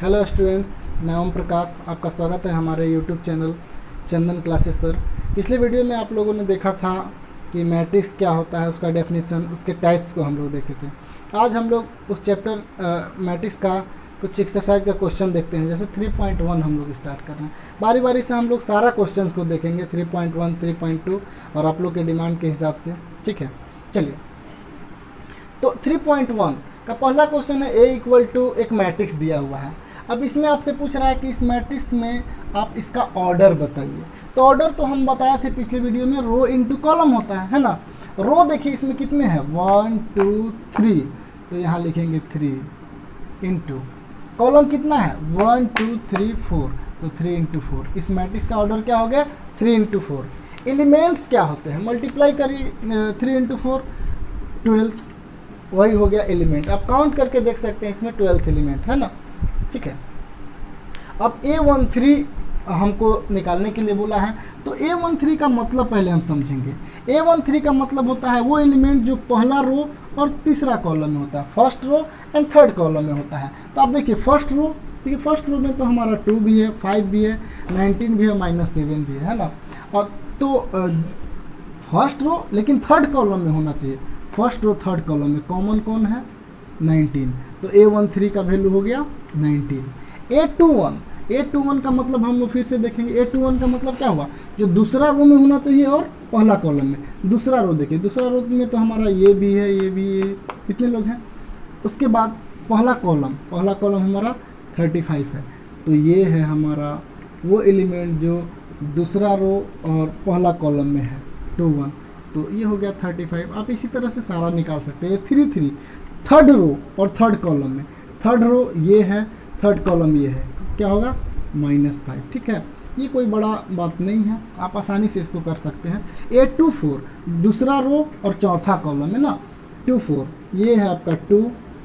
Hello students, मैं ओम प्रकाश। आपका स्वागत है हमारे यूट्यूब चैनल चंदन क्लासेस पर। पिछले वीडियो में आप लोगों ने देखा था कि मैट्रिक्स क्या होता है, उसका डेफिनेशन, उसके टाइप्स को हम लोग देखे थे। आज हम लोग उस चैप्टर मैट्रिक्स का कुछ एक्सरसाइज का क्वेश्चन देखते हैं। जैसे 3.1 हम लोग स्टार्ट कर रहे हैं। बारी बारी से हम लोग सारा क्वेश्चन को देखेंगे, 3.1, 3.2 और आप लोग के डिमांड के हिसाब से। ठीक है, चलिए। तो 3.1 का पहला क्वेश्चन है, ए इक्वल टू एक मैट्रिक्स दिया हुआ है। अब इसमें आपसे पूछ रहा है कि इस मैट्रिक्स में आप इसका ऑर्डर बताइए। तो ऑर्डर तो हम बताए थे पिछले वीडियो में, रो इनटू कॉलम होता है ना। रो देखिए इसमें कितने हैं, 1 2 3, तो यहाँ लिखेंगे 3 इंटू कॉलम कितना है 1 2 3 4, तो 3 इंटू 4। इस मैट्रिक्स का ऑर्डर क्या हो गया 3 इंटू 4। एलिमेंट्स क्या होते हैं, मल्टीप्लाई करिए 3 इंटू 4 12, वही हो गया एलिमेंट। आप काउंट करके देख सकते हैं, इसमें 12th एलिमेंट है ना। ठीक है, अब A13 हमको निकालने के लिए बोला है। तो A13 का मतलब पहले हम समझेंगे। A13 का मतलब होता है वो एलिमेंट जो पहला रो और तीसरा कॉलम में होता है, first row and third column में होता है। तो आप देखिए फर्स्ट रो, देखिए फर्स्ट रो में तो हमारा 2 भी है, 5 भी है, 19 भी है, -7 भी है ना। और तो फर्स्ट रो लेकिन थर्ड कॉलम में होना चाहिए। फर्स्ट रो थर्ड कॉलम में कॉमन कौन है 19, तो A13 का वैल्यू हो गया 19। A21 का मतलब हम लोग फिर से देखेंगे। A21 का मतलब क्या हुआ, जो दूसरा रो में होना चाहिए और पहला कॉलम में। दूसरा रो देखिए, दूसरा रो में तो हमारा ये भी है, ये भी है, कितने लोग हैं। उसके बाद पहला कॉलम हमारा 35 है। तो ये है हमारा वो एलिमेंट जो दूसरा रो और पहला कॉलम में है 21, तो ये हो गया 35। आप इसी तरह से सारा निकाल सकते हैं। 3 थर्ड रो और थर्ड कॉलम में, थर्ड रो ये है, थर्ड कॉलम ये है, क्या होगा -5। ठीक है, ये कोई बड़ा बात नहीं है, आप आसानी से इसको कर सकते हैं। A24 दूसरा रो और चौथा कॉलम है ना, 24 ये है आपका 2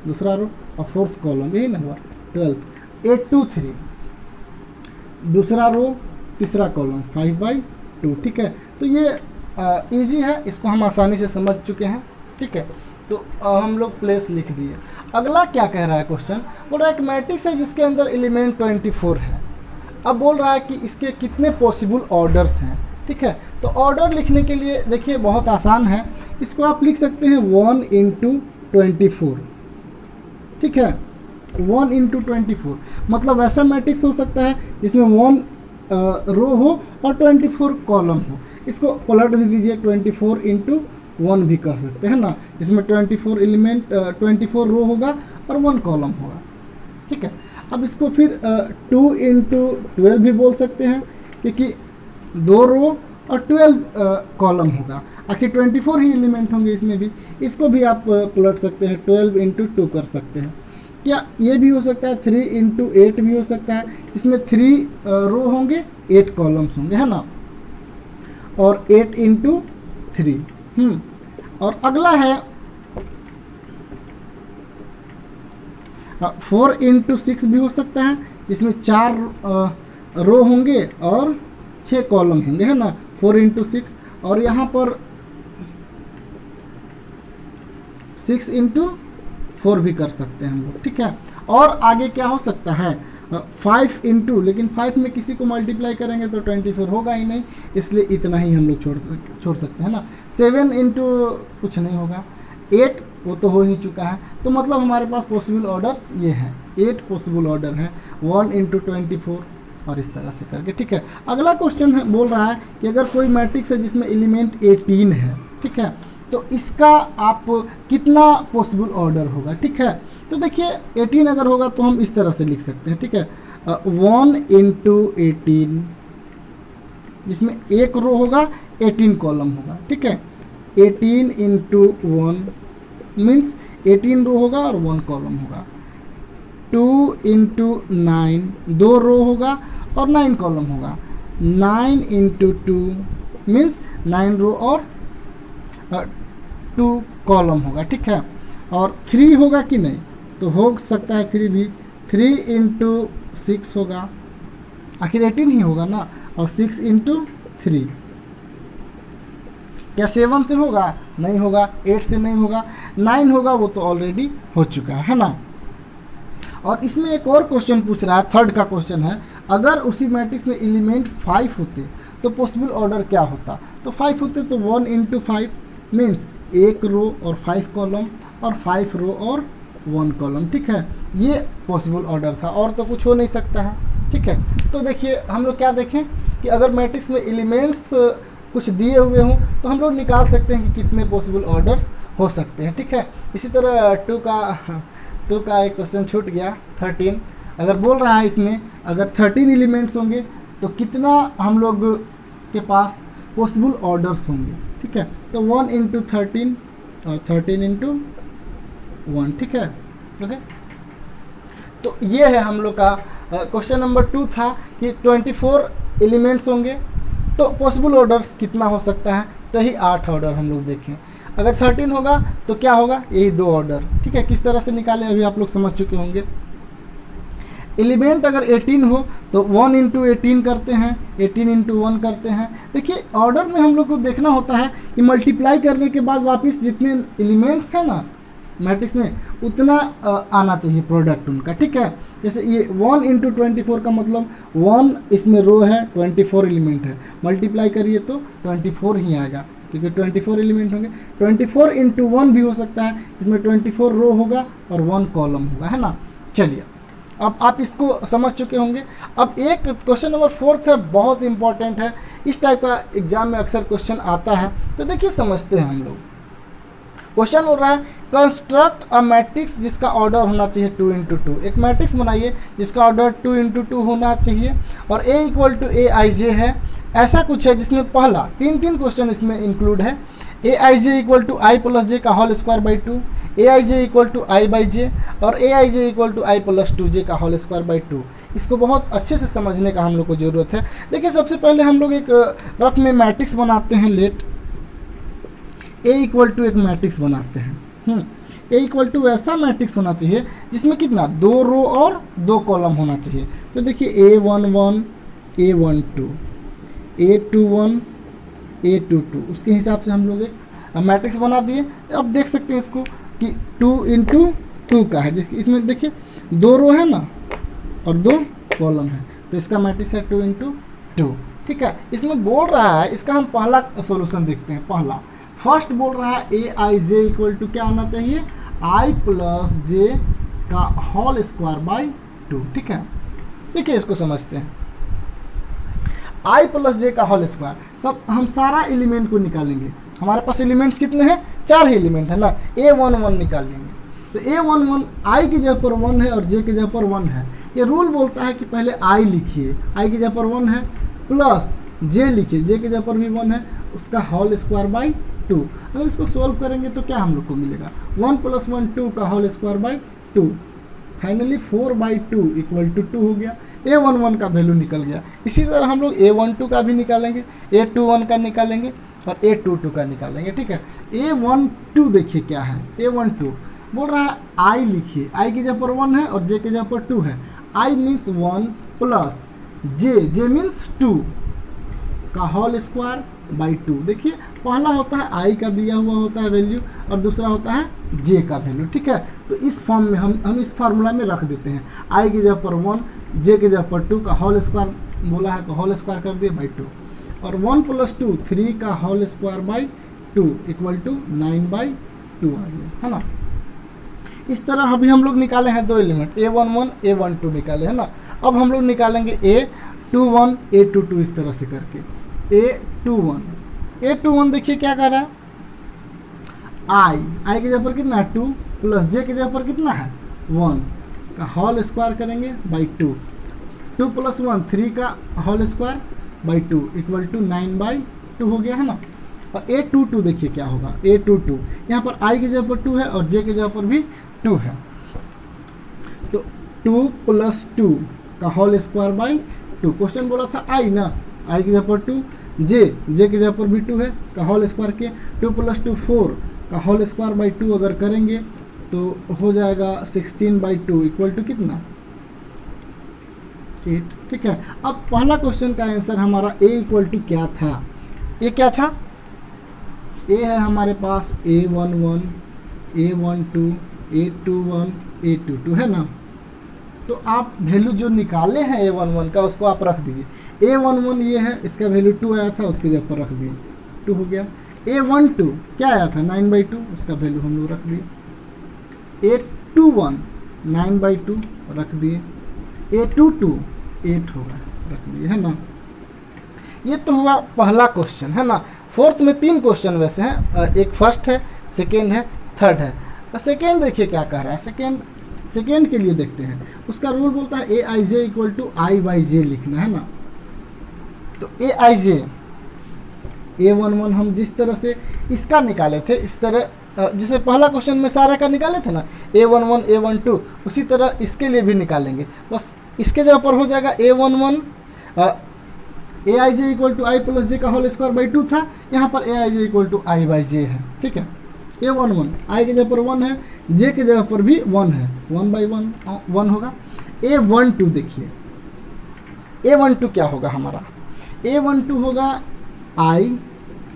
दूसरा रो और फोर्थ कॉलम, यही ना हुआ 12। A23 दूसरा रो तीसरा कॉलम 5/2। ठीक है, तो ये इजी है, इसको हम आसानी से समझ चुके हैं। ठीक है, तो हम लोग प्लेस लिख दिए। अगला क्या कह रहा है क्वेश्चन, बोल रहा है एक मैट्रिक्स है जिसके अंदर एलिमेंट 24 है। अब बोल रहा है कि इसके कितने पॉसिबल ऑर्डर्स हैं। ठीक है, तो ऑर्डर लिखने के लिए देखिए बहुत आसान है, इसको आप लिख सकते हैं 1 इंटू 24। ठीक है, 1 इंटू 24 मतलब वैसा मैट्रिक्स हो सकता है जिसमें 1 रो हो और 24 कॉलम हो। इसको पलट भी दीजिए, 24 इंटू 1 भी कह सकते हैं ना, जिसमें 24 एलिमेंट 24 रो होगा और 1 कॉलम होगा। ठीक है, अब इसको फिर 2 इंटू 12 भी बोल सकते हैं, क्योंकि 2 रो और 12 कॉलम होगा। आखिर 24 ही एलिमेंट होंगे इसमें भी। इसको भी आप पलट सकते हैं, 12 इंटू 2 कर सकते हैं। या ये भी हो सकता है 3 इंटू 8 भी हो सकता है, इसमें 3 रो होंगे 8 कॉलम्स होंगे, है ना, और 8 इंटू 3। और अगला है 4 इंटू 6 भी हो सकता है, जिसमें 4 रो होंगे और 6 कॉलम होंगे, है ना, 4 इंटू 6। और यहाँ पर 6 इंटू 4 भी कर सकते हैं हम लोग। ठीक है, और आगे क्या हो सकता है 5 इंटू, लेकिन 5 में किसी को मल्टीप्लाई करेंगे तो 24 होगा ही नहीं, इसलिए इतना ही हम लोग छोड़ सकते हैं ना। 7 इंटू कुछ नहीं होगा, 8 वो तो हो ही चुका है। तो मतलब हमारे पास पॉसिबल ऑर्डर ये हैं, 8 पॉसिबल ऑर्डर हैं, 1 इंटू 24 और इस तरह से करके। ठीक है, अगला क्वेश्चन है, बोल रहा है कि अगर कोई मैट्रिक्स है जिसमें एलिमेंट 18 है, ठीक है, तो इसका आप कितना पॉसिबल ऑर्डर होगा। ठीक है, तो देखिए 18 अगर होगा तो हम इस तरह से लिख सकते हैं। ठीक है, 1 इंटू 18, जिसमें एक रो होगा 18 कॉलम होगा। ठीक है, 18 इंटू 1 मीन्स 18 रो होगा और 1 कॉलम होगा। 2 इंटू 9 2 रो होगा और 9 कॉलम होगा। 9 इंटू 2 मीन्स 9 रो और 2 कॉलम होगा। ठीक है, और 3 होगा कि नहीं, तो हो सकता है 3 भी। 3 इंटू 6 होगा, आखिर 18 ही होगा ना, और 6 इंटू 3 क्या 7 से होगा, नहीं होगा, 8 से नहीं होगा, 9 होगा, वो तो ऑलरेडी हो चुका है ना। और इसमें एक और क्वेश्चन पूछ रहा है, थर्ड का क्वेश्चन है, अगर उसी मैट्रिक्स में एलिमेंट 5 होते तो पॉसिबल ऑर्डर क्या होता। तो 5 होते तो 1 इंटू 5 मीन्स 1 रो और 5 कॉलम और 5 रो और 1 कॉलम। ठीक है, ये पॉसिबल ऑर्डर था, और तो कुछ हो नहीं सकता है। ठीक है, तो देखिए हम लोग क्या देखें कि अगर मैट्रिक्स में एलिमेंट्स कुछ दिए हुए हों तो हम लोग निकाल सकते हैं कि कितने पॉसिबल ऑर्डर्स हो सकते हैं। ठीक है, इसी तरह 2 का एक क्वेश्चन छूट गया, 13। अगर बोल रहा है इसमें अगर 13 एलिमेंट्स होंगे तो कितना हम लोग के पास पॉसिबल ऑर्डर्स होंगे। ठीक है, तो 1 इंटू 13 और 13 इंटू 1। ठीक है, ओके। तो ये है हम लोग का क्वेश्चन नंबर 2 था कि 24 एलिमेंट्स होंगे तो पॉसिबल ऑर्डर्स कितना हो सकता है, तो ही 8 ऑर्डर हम लोग देखें। अगर 13 होगा तो क्या होगा, यही 2 ऑर्डर। ठीक है, किस तरह से निकाले अभी आप लोग समझ चुके होंगे। एलिमेंट अगर 18 हो तो 1 इंटू 18 करते हैं, 18 इंटू 1 करते हैं। देखिए ऑर्डर में हम लोग को देखना होता है कि मल्टीप्लाई करने के बाद वापस जितने एलिमेंट्स हैं ना मैट्रिक्स में उतना आना चाहिए प्रोडक्ट उनका। ठीक है, जैसे ये 1 इंटू 24 का मतलब 1 इसमें रो है, 24 एलिमेंट है, मल्टीप्लाई करिए तो 24 ही आएगा क्योंकि 24 एलिमेंट होंगे। 24 इंटू 1 भी हो सकता है, इसमें 24 रो होगा और 1 कॉलम होगा, है ना। चलिए अब आप इसको समझ चुके होंगे। अब एक क्वेश्चन नंबर 4 है, बहुत इंपॉर्टेंट है, इस टाइप का एग्जाम में अक्सर क्वेश्चन आता है। तो देखिए समझते हैं हम लोग। क्वेश्चन हो रहा है कंस्ट्रक्ट अ मैट्रिक्स जिसका ऑर्डर होना चाहिए 2 इंटू 2। एक मैट्रिक्स बनाइए जिसका ऑर्डर 2 इंटू 2 होना चाहिए और A equal to A I जे है। ऐसा कुछ है जिसमें पहला 3 क्वेश्चन इसमें इंक्लूड है। A I J equal to I plus J का whole square by 2, A I J equal to I by J और A I J equal to I plus 2 J का होल स्क्वायर बाई 2। इसको बहुत अच्छे से समझने का हम लोग को ज़रूरत है। देखिए सबसे पहले हम लोग एक रफ में मैट्रिक्स बनाते हैं। लेट ए इक्वल टू एक मैट्रिक्स बनाते हैं। ए इक्वल टू ऐसा मैट्रिक्स होना चाहिए जिसमें कितना 2 रो और 2 कॉलम होना चाहिए। तो देखिए A11 A12 A21 A22 उसके हिसाब से हम लोग एक मैट्रिक्स बना दिए। अब देख सकते हैं इसको कि 2 इंटू 2 का है, इसमें देखिए 2 रो है ना और 2 कॉलम है, तो इसका मैट्रिक्स है 2 इंटू 2। ठीक है, इसमें बोल रहा है, इसका हम पहला सॉल्यूशन देखते हैं। पहला फर्स्ट बोल रहा है A I J equal to क्या आना चाहिए, आई प्लस जे का होल स्क्वायर बाई 2। ठीक है, देखिए इसको समझते हैं। आई प्लस जे का होल स्क्वायर, सब हम सारा एलिमेंट को निकालेंगे। हमारे पास एलिमेंट्स कितने हैं, 4 ही एलिमेंट है ना। A11 निकाल लेंगे तो A11 आई की जगह पर 1 है और जे की जगह पर 1 है। ये रूल बोलता है कि पहले आई लिखिए, आई की जगह पर 1 है, प्लस जे लिखिए, जे की जगह पर भी 1 है, उसका होल स्क्वायर बाई 2। अगर इसको सोल्व करेंगे तो क्या हम लोग को मिलेगा, 1 + 1 2 का whole square by 2। Finally 4/2 equal to 2 हो गया। A11 का वैल्यू निकल गया। इसी तरह हम लोग A12 का भी निकालेंगे, A21 का निकालेंगे और A22 का निकालेंगे। ठीक है, A12 देखिए क्या है, A12 बोल रहा है आई लिखिए, आई की जगह पर 1 है और जे की जगह पर 2 है। I means 1 plus J means 2 का होल स्क्वायर बाई 2। देखिए पहला होता है आई का दिया हुआ होता है वैल्यू और दूसरा होता है जे का वैल्यू। ठीक है, तो इस फॉर्म में हम इस फार्मूला में रख देते हैं। आई की जगह पर 1, जे की जगह पर 2 का होल स्क्वायर बोला है तो होल स्क्वायर कर दिए बाई 2, और 1 + 2 3 का whole square by 2 equal to 9/2 आ गया, है ना। इस तरह अभी हम लोग निकाले हैं 2 एलिमेंट, A11 A12 निकाले, है ना। अब हम लोग निकालेंगे A21 A22 इस तरह से करके। A21 देखिए क्या कर रहा है, आई की जगह पर कितना है 2 प्लस जे की जगह पर कितना है 1 का होल स्क्वायर करेंगे बाई 2, 2 + 1 3 का whole square by 2 equal to 9/2 हो गया, है ना। और A22 देखिए क्या होगा, A22 यहाँ पर आई की जगह पर 2 है और जे की जगह पर भी 2 है, तो 2 + 2 का होल स्क्वायर बाई 2। क्वेश्चन बोला था आई ना, आई की जगह पर 2, जे की जगह पर भी 2 है, इसका होल स्क्वायर किए, 2 + 2 4 का होल स्क्वायर बाई 2 अगर करेंगे तो हो जाएगा 16/2 इक्वल टू कितना 8। ठीक है, अब पहला क्वेश्चन का आंसर हमारा A इक्वल टू क्या था, ये क्या था, A है हमारे पास A11 A12 A21 A22 है ना। तो आप वैल्यू जो निकाले हैं A11 का उसको आप रख दीजिए। A11 ये है, इसका वैल्यू 2 आया था, उसके जगह पर रख दिए, 2 हो गया। A12 क्या आया था 9/2, उसका वैल्यू हम लोग रख दिए। A21 9/2 रख दिए। A22 8 होगा, रख दिए, है ना। ये तो हुआ पहला क्वेश्चन, है ना। फोर्थ में 3 क्वेश्चन वैसे हैं, एक फर्स्ट है, सेकेंड है, थर्ड है। सेकेंड देखिए क्या कह रहा है। सेकेंड के लिए देखते हैं, उसका रूल बोलता है AIJ इक्वल टू I/J लिखना, है ना। तो AIJ A11 हम जिस तरह से इसका निकाले थे, इस तरह जैसे पहला क्वेश्चन में सारा का निकाले थे ना, A11 A12, उसी तरह इसके लिए भी निकालेंगे। बस इसके जगह पर हो जाएगा A11 AIJ equal to I plus J का होल स्क्वायर बाई 2 था, यहाँ पर AIJ इक्वल टू I/J है, ठीक है। A11 I की जगह पर 1 है, J की जगह पर भी 1 है, 1/1 1 होगा। A12 देखिए, A12 क्या होगा हमारा, A12 होगा I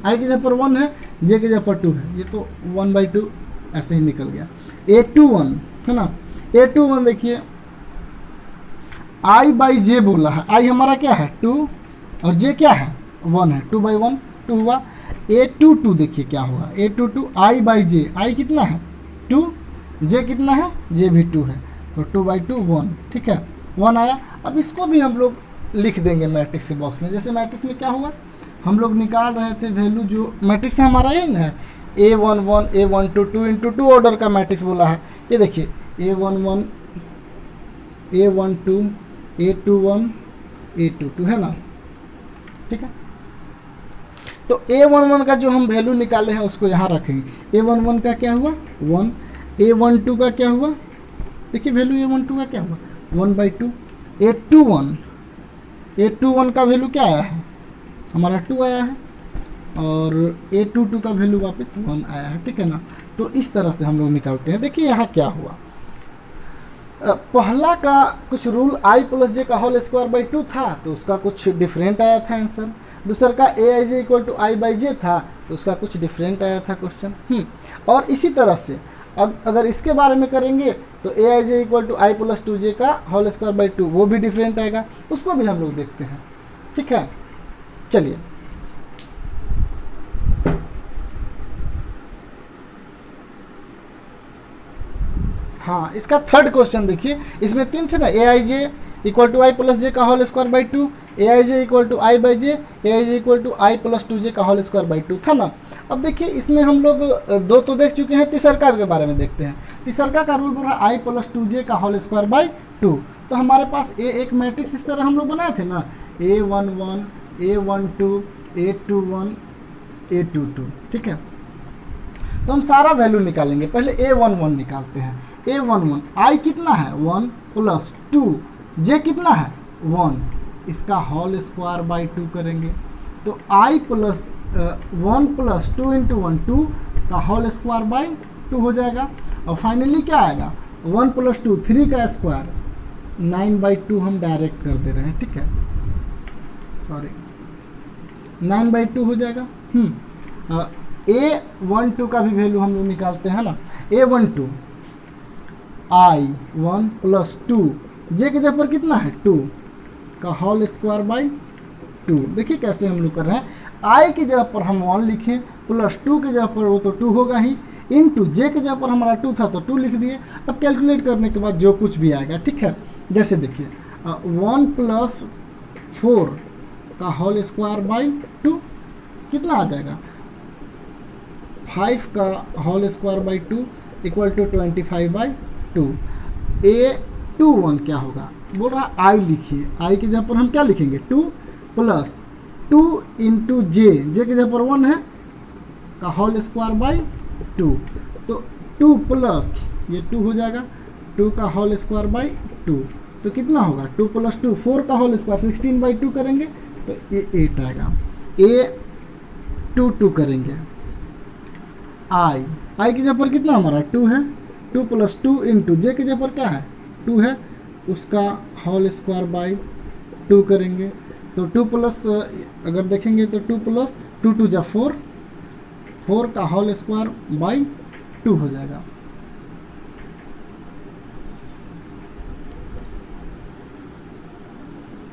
की जगह पर 1 है, J की जगह पर 2 है, ये तो 1/2 ऐसे ही निकल गया। A21 है ना, A21 देखिए I/J बोला है, I हमारा क्या है 2 और J क्या है 1 है, 2/1 2 हुआ। A22 देखिए क्या होगा, A22 I/J, I कितना है 2, J कितना है, J भी 2 है, तो 2/2 1, ठीक है, 1 आया। अब इसको भी हम लोग लिख देंगे मैट्रिक्स के बॉक्स में। जैसे मैट्रिक्स में क्या हुआ, हम लोग निकाल रहे थे वैल्यू, जो मैट्रिक्स हमारा ये ना है A11 A12 2 × 2 ऑर्डर का मैट्रिक्स बोला है। ये देखिए A11 A12 A21 A22 है ना, ठीक है। तो A11 का जो हम वैल्यू निकाले हैं उसको यहाँ रखेंगे। A11 का क्या हुआ 1, A12 का क्या हुआ, देखिए वैल्यू A12 का क्या हुआ 1/2। A21 का वैल्यू क्या आया है हमारा 2 आया है, और A22 का वैल्यू वापस 1 आया है, ठीक है ना। तो इस तरह से हम लोग निकालते हैं। देखिए यहाँ क्या हुआ, पहला का कुछ रूल I प्लस जे का होल स्क्वायर बाई 2 था, तो उसका कुछ डिफरेंट आया था आंसर। दूसरा का AIJ इक्वल टू I/J था, तो उसका कुछ डिफरेंट आया था क्वेश्चन। और इसी तरह से अब अगर इसके बारे में करेंगे तो AIJ equal to I plus 2J का होल स्क्वायर बाई 2, वो भी डिफरेंट आएगा, उसको भी हम लोग देखते हैं, ठीक है। चलिए हाँ, इसका थर्ड क्वेश्चन देखिए, इसमें 3 थे ना, AIJ equal to I plus J का whole square by 2, AIJ equal to I/J, AIJ equal to I plus 2J का होल स्क्वायर बाई 2 था ना। अब देखिए इसमें हम लोग 2 तो देख चुके हैं, तीसरका के बारे में देखते हैं। तीसरका का रूल बोल रहा है I प्लस 2J का होल स्क्वायर बाई 2। तो हमारे पास एक मैट्रिक्स इस तरह हम लोग बनाए थे ना, A11 A12 A21 A22, ठीक है। तो हम सारा वैल्यू निकालेंगे। पहले A11 निकालते हैं। A11 I कितना है 1 प्लस 2, J कितना है 1, इसका होल स्क्वायर बाई 2 करेंगे, तो I प्लस 1 प्लस 2 × 1 2 का होल स्क्वायर बाई 2 हो जाएगा। और फाइनली क्या आएगा 1 प्लस 2 3 का स्क्वायर 9/2 हम डायरेक्ट कर दे रहे हैं, ठीक है, सॉरी 9/2 हो जाएगा। A12 का भी वैल्यू हम लोग निकालते हैं ना, A12 I1 प्लस 2, J के जगह पर कितना है 2 का होल स्क्वायर बाई 2। देखिए कैसे हम लोग कर रहे हैं, I की जगह पर हम 1 लिखें, प्लस 2 की जगह पर वो तो 2 होगा ही, इनटू J की जगह पर हमारा 2 था तो 2 लिख दिए। अब कैलकुलेट करने के बाद जो कुछ भी आएगा, ठीक है। जैसे देखिए 1 प्लस 4 का होल स्क्वायर बाई 2 कितना आ जाएगा, 5 का whole square by 2 equal to 25/2। A21 क्या होगा, बोल रहा है I लिखिए, I की जगह पर हम क्या लिखेंगे 2 प्लस 2 × J की जगह पर 1 है का होल स्क्वायर बाई 2, तो 2 प्लस ये 2 हो जाएगा, 2 का होल स्क्वायर बाई 2, तो कितना होगा 2 प्लस 2 4 का होल स्क्वायर 16/2 करेंगे तो ये 8 आएगा। A22 करेंगे, I की जगह पर कितना हमारा 2 है, 2 प्लस 2 × J की जगह पर क्या है 2 है, उसका होल स्क्वायर बाई 2 करेंगे, तो 2 प्लस अगर देखेंगे तो 2 प्लस 2 2 जा 4, 4 का होल स्क्वायर बाई 2 हो जाएगा।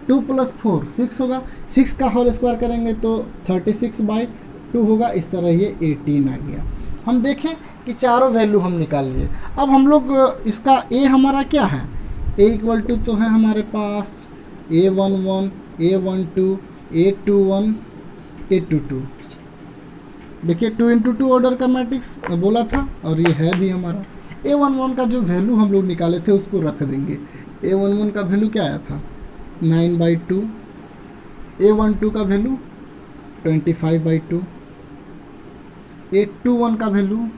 2 + 4 6 होगा, 6 का होल स्क्वायर करेंगे तो 36/2 होगा। इस तरह ये 18 आ गया। हम देखें कि चारों वैल्यू हम निकाल लिए। अब हम लोग इसका ए हमारा क्या है, ए इक्वल टू तो है हमारे पास A11 A12 A21 A22। देखिए 2 × 2 ऑर्डर का मैट्रिक्स बोला था और ये है भी हमारा। A11 का जो वैल्यू हम लोग निकाले थे उसको रख देंगे। A11 का वैल्यू क्या आया था 9/2, A12 का वैल्यू 25/2, A21 का वैल्यू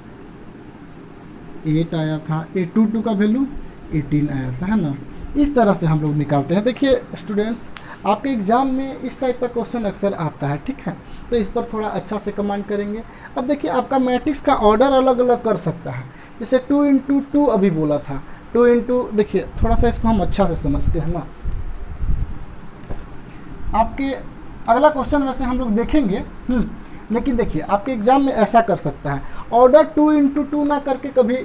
8 आया था, A22 का वैल्यू 18 आया था, है ना। इस तरह से हम लोग निकालते हैं। देखिए स्टूडेंट्स, आपके एग्ज़ाम में इस टाइप का क्वेश्चन अक्सर आता है, ठीक है, तो इस पर थोड़ा अच्छा से कमेंट करेंगे। अब देखिए आपका मैट्रिक्स का ऑर्डर अलग अलग कर सकता है, जैसे 2 × 2 अभी बोला था, 2 × देखिए थोड़ा सा इसको हम अच्छा से समझते हैं ना। आपके अगला क्वेश्चन वैसे हम लोग देखेंगे, लेकिन देखिए आपके एग्ज़ाम में ऐसा कर सकता है, ऑर्डर 2 × 2 ना करके कभी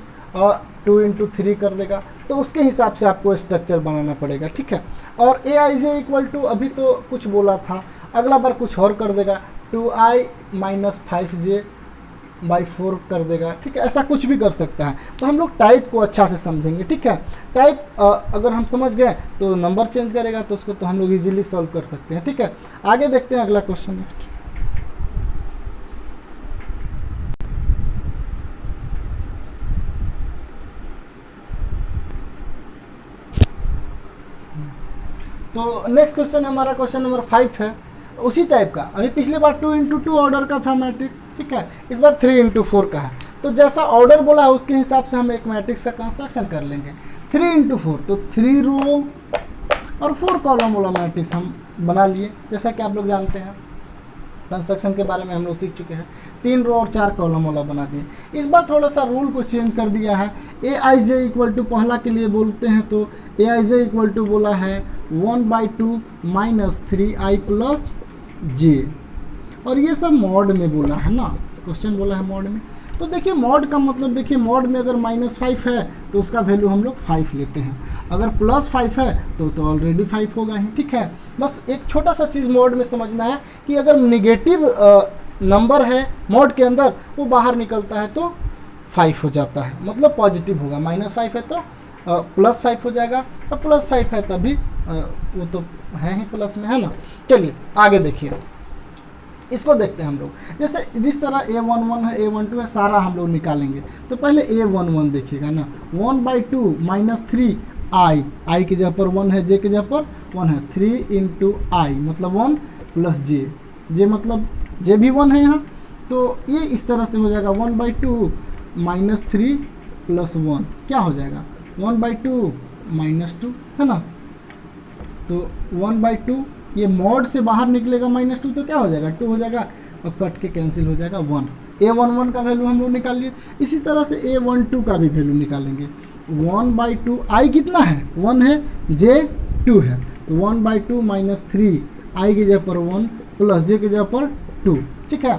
2 × 3 कर देगा, तो उसके हिसाब से आपको स्ट्रक्चर बनाना पड़ेगा, ठीक है। और Aij = अभी तो कुछ बोला था, अगला बार कुछ और कर देगा, 2i - 5j/4 कर देगा, ठीक है, ऐसा कुछ भी कर सकता है। तो हम लोग टाइप को अच्छा से समझेंगे, ठीक है। टाइप अगर हम समझ गए तो नंबर चेंज करेगा, तो उसको तो हम लोग इजीली सॉल्व कर सकते हैं, ठीक है। आगे देखते हैं अगला क्वेश्चन नेक्स्ट। तो नेक्स्ट क्वेश्चन हमारा क्वेश्चन नंबर 5 है, उसी टाइप का। अभी पिछली बार 2 × 2 ऑर्डर का था मैट्रिक्स, ठीक है, इस बार 3 × 4 का है। तो जैसा ऑर्डर बोला है उसके हिसाब से हम एक मैट्रिक्स का कंस्ट्रक्शन कर लेंगे। 3 × 4 तो 3 रो और 4 कॉलम वाला मैट्रिक्स हम बना लिए, जैसा कि आप लोग जानते हैं कंस्ट्रक्शन के बारे में हम लोग सीख चुके हैं। 3 रो और 4 कॉलम वाला बना दिए। इस बार थोड़ा सा रूल को चेंज कर दिया है। Aij = पहला के लिए बोलते हैं तो Aij = बोला है 1/2 - 3i + j, और ये सब मॉड में बोला है ना, क्वेश्चन बोला है मॉड में। तो देखिए मॉड का मतलब, देखिए मॉड में अगर -5 है तो उसका वैल्यू हम लोग 5 लेते हैं, अगर +5 है तो ऑलरेडी 5 होगा ही, ठीक है। बस एक छोटा सा चीज़ मॉड में समझना है कि अगर निगेटिव नंबर है मॉड के अंदर, वो बाहर निकलता है तो 5 हो जाता है, मतलब पॉजिटिव होगा। -5 है तो +5 हो जाएगा, और +5 है तभी वो तो है ही प्लस में, है ना। चलिए आगे देखिए, इसको देखते हैं हम लोग। जैसे जिस तरह A11 है, A12 है, सारा हम लोग निकालेंगे। तो पहले A11 देखिएगा ना, 1/2 - 3i, i की जगह पर 1 है, j की जगह पर 1 है, 3 × i मतलब 1 + j, j मतलब j भी 1 है यहाँ, तो ये इस तरह से हो जाएगा 1/2 - 3 + 1 क्या हो जाएगा 1/2 - 2, है ना। तो 1/2 ये मॉड से बाहर निकलेगा -2, तो क्या हो जाएगा 2 हो जाएगा, और कट के कैंसिल हो जाएगा 1। A11 का वैल्यू हम लोग निकाल लिए। इसी तरह से A12 का भी वैल्यू निकालेंगे। 1/2 i कितना है 1 है, j 2 है, तो 1/2 - 3 i की जगह पर 1 + j की जगह पर 2, ठीक है।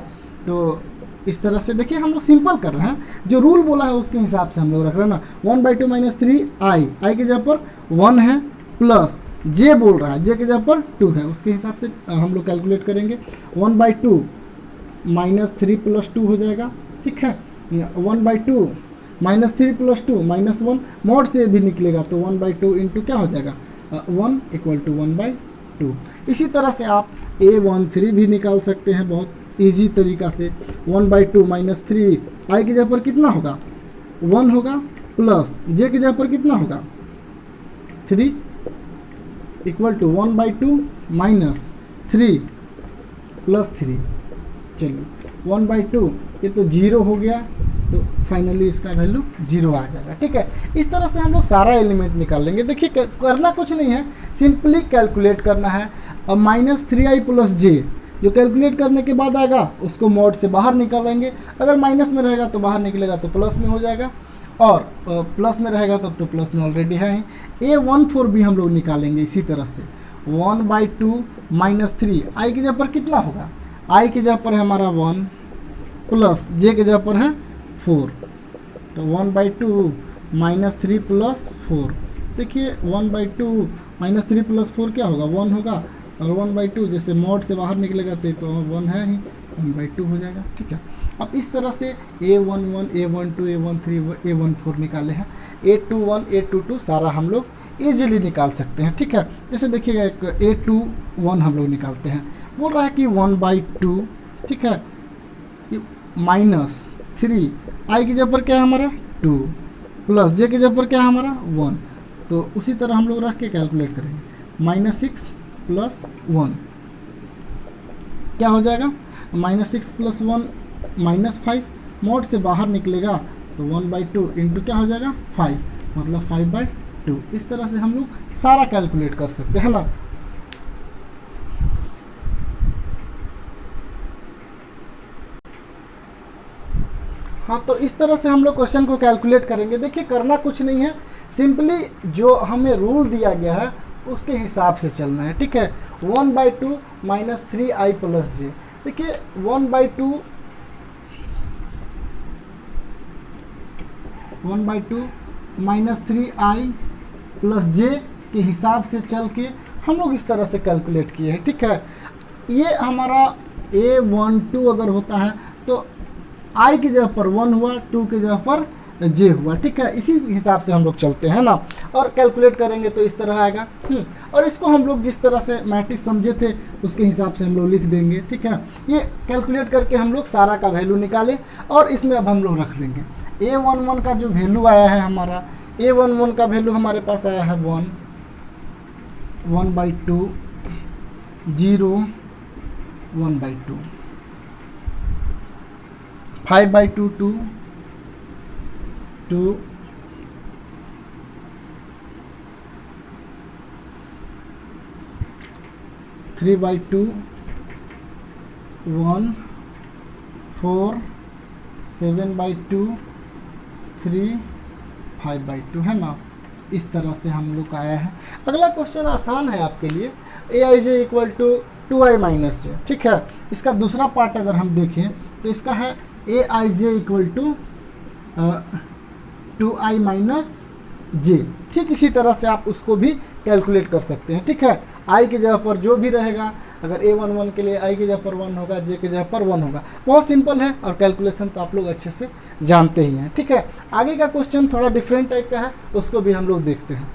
तो इस तरह से देखिए हम लोग सिंपल कर रहे हैं, जो रूल बोला है उसके हिसाब से हम लोग रख रहे हैं ना। 1/2 - 3 i की जगह पर 1 है, प्लस j बोल रहा है, j की जगह पर 2 है, उसके हिसाब से हम लोग कैलकुलेट करेंगे। 1/2 - 3 + 2 हो जाएगा, ठीक है। 1/2 - 3 + 2 -1, मॉड से भी निकलेगा तो 1/2 × क्या हो जाएगा 1 = 1/2। इसी तरह से आप A13 भी निकाल सकते हैं बहुत इजी तरीका से। 1/2 - 3 i की जगह पर कितना होगा 1 होगा, प्लस j की जगह पर कितना होगा 3 = 1/2 - 3 + 3। चलिए 1/2 ये तो 0 हो गया, तो फाइनली इसका वैल्यू 0 आ जाएगा, ठीक है। इस तरह से हम लोग सारा एलिमेंट निकाल लेंगे। देखिए करना कुछ नहीं है, सिंपली कैलकुलेट करना है। और -3i + j जो कैलकुलेट करने के बाद आएगा उसको मॉड से बाहर निकालेंगे। अगर माइनस में रहेगा तो बाहर निकलेगा तो प्लस में हो जाएगा, और प्लस में रहेगा तब तो प्लस में ऑलरेडी है ही। A14 भी हम लोग निकालेंगे इसी तरह से। 1/2 - 3 i की जगह पर कितना होगा, i की जगह पर है हमारा 1, प्लस j की जगह पर है 4, तो 1/2 - 3 + 4 देखिए 1/2 -3 + 4 क्या होगा, 1 होगा, और 1/2 जैसे मॉड से बाहर निकलेगा तो 1 है ही, 1/2 हो जाएगा। ठीक है, अब इस तरह से A11, A12, A13, A14 निकाले हैं, A21, A22 सारा हम लोग ईजिली निकाल सकते हैं। ठीक है, जैसे देखिएगा एक A21 हम लोग निकालते हैं, बोल रहा है कि 1/2, ठीक है, -3 आई की जगह पर क्या है हमारा 2, प्लस जे की जगह पर क्या है हमारा 1, तो उसी तरह हम लोग रख के कैलकुलेट करेंगे। -6 + 1 क्या हो जाएगा, -6 + 1 -5, मोड से बाहर निकलेगा तो 1/2 इंटू क्या हो जाएगा 5, मतलब 5/2। इस तरह से हम लोग सारा कैलकुलेट कर सकते हैं ना। हाँ, तो इस तरह से हम लोग क्वेश्चन को कैलकुलेट करेंगे। देखिए करना कुछ नहीं है, सिंपली जो हमें रूल दिया गया है उसके हिसाब से चलना है। ठीक है, 1/2 -3i + j, देखिए 1/2 -3i + j के हिसाब से चल के हम लोग इस तरह से कैलकुलेट किए हैं। ठीक है, ये हमारा A12 अगर होता है तो i की जगह पर 1 हुआ, 2 की जगह पर j हुआ। ठीक है, इसी हिसाब से हम लोग चलते हैं ना, और कैलकुलेट करेंगे तो इस तरह आएगा। और इसको हम लोग जिस तरह से मैट्रिक्स समझे थे उसके हिसाब से हम लोग लिख देंगे। ठीक है, ये कैलकुलेट करके हम लोग सारा का वैल्यू निकालें और इसमें अब हम लोग रख देंगे। A11 का जो वैल्यू आया है हमारा, A11 का वैल्यू हमारे पास आया है 1, 1/2, 0, 1/2, 5/2 2, 2, 3/2 1, 4, 7/2 3, 5/2 है ना। इस तरह से हम लोग का आया है। अगला क्वेश्चन आसान है आपके लिए, Aij = 2i - j। ठीक है, इसका दूसरा पार्ट अगर हम देखें तो इसका है Aij = 2i - j। ठीक इसी तरह से आप उसको भी कैलकुलेट कर सकते हैं। ठीक है, i की जगह पर जो भी रहेगा, अगर A11 के लिए i की जगह पर 1 होगा, j की जगह पर 1 होगा। बहुत सिंपल है और कैलकुलेशन तो आप लोग अच्छे से जानते ही हैं। ठीक है, आगे का क्वेश्चन थोड़ा डिफरेंट टाइप का है, उसको भी हम लोग देखते हैं।